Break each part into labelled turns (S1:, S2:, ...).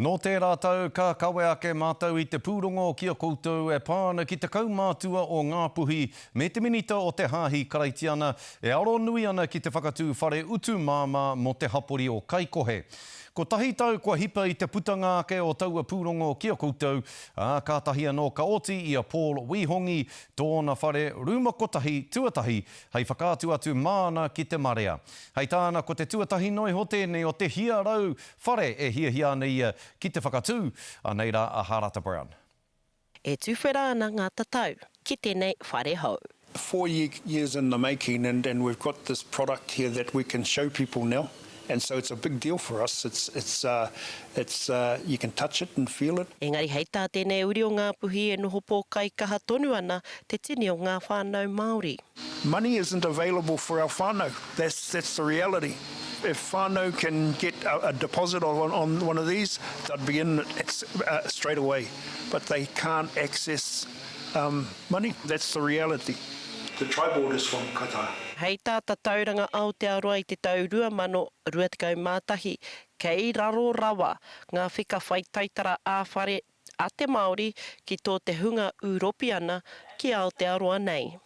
S1: No tērā tau, ka kawe ake mātou I te pūrongo kia koutou e pāna ki te kaumātua o ngā puhi me te minita o te hāhi karaiti ana e aro nui ana ki te whakatū whare utu māma mo te hapori o Kaikohe. Ko tahi tau kua hipa I te putanga ake o taua pūrongo kia koutou, ka tahi anō ka oti I a Paul Wihongi, tōna whare rūma kotahi tuatahi, hei whakātu atu māna ki te marea. Hei tāna ko te tuatahi noi ho tēnei o te hia rau whare e hia nei ki te whakatū, anei rā a Harata Brown.
S2: E tuwhera ana ngā tatau ki tēnei whare hau.
S3: 4 years in the making, and we've got this product here that we can show people now. And so it's a big deal for us. It's you can touch it and feel it.
S2: Engari hei tā tēnei uri o ngā puhi e noho pō kai kaha tonu ana te tini o ngā whānau Māori.
S3: Money isn't available for our whānau. That's the reality. If whānau can get a deposit on one of these, they'd be in straight away. But they can't access money. That's the reality. The tribal is from Qatar.
S2: Hei tāta tauranga Aotearoa I te tau 2020 mātahi, kei raro rawa ngā whika whaitaitara āwhare a te Māori ki tō te hunga Europeana ki Aotearoa nei.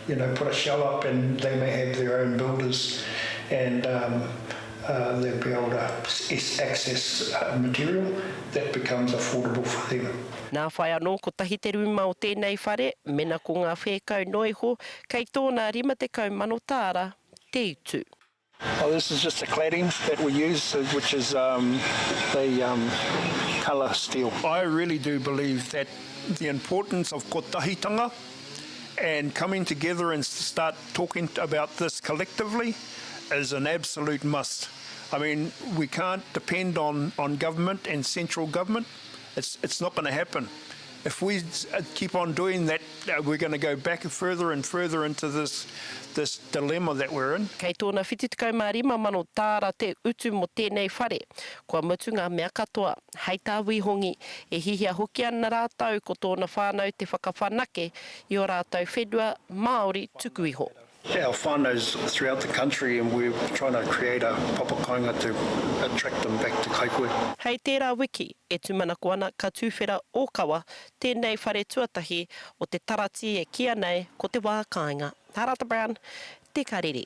S3: You know, put a shell up and they may have their own builders and they'll be able to access material that becomes affordable for them.
S2: Nā whai anō ko tahi te rūma o tēnei whare, mena ko ngā whēkau noiho, kei tōna 50 mano tāra te utu.
S3: Oh, this is just a cladding that we use, which is the colour steel. I really do believe that the importance of kotahitanga and coming together and start talking about this collectively is an absolute must. I mean, we can't depend on government and central government. It's not going to happen. If we keep on doing that, we're going to go back further and further into this dilemma that we're in.
S2: Kei tōna 75 mano tāra te utu mo tēnei whare, kua mutu ngā mea katoa, hei tā Wihongi, e hihia hoki ana rātau ko tōna whānau te whakawhanake I o rātau whenua Māori tuku iho.
S3: Our whānaus throughout the country and we're trying to create a papakainga to attract them back to Kaikohe.
S2: Hei tērā wiki, e tumana ana ka tūwhera o kawa, tēnei whare tuatahi o te tarati e kia nei ko te wā kāinga. Harata Brown, Te Karere.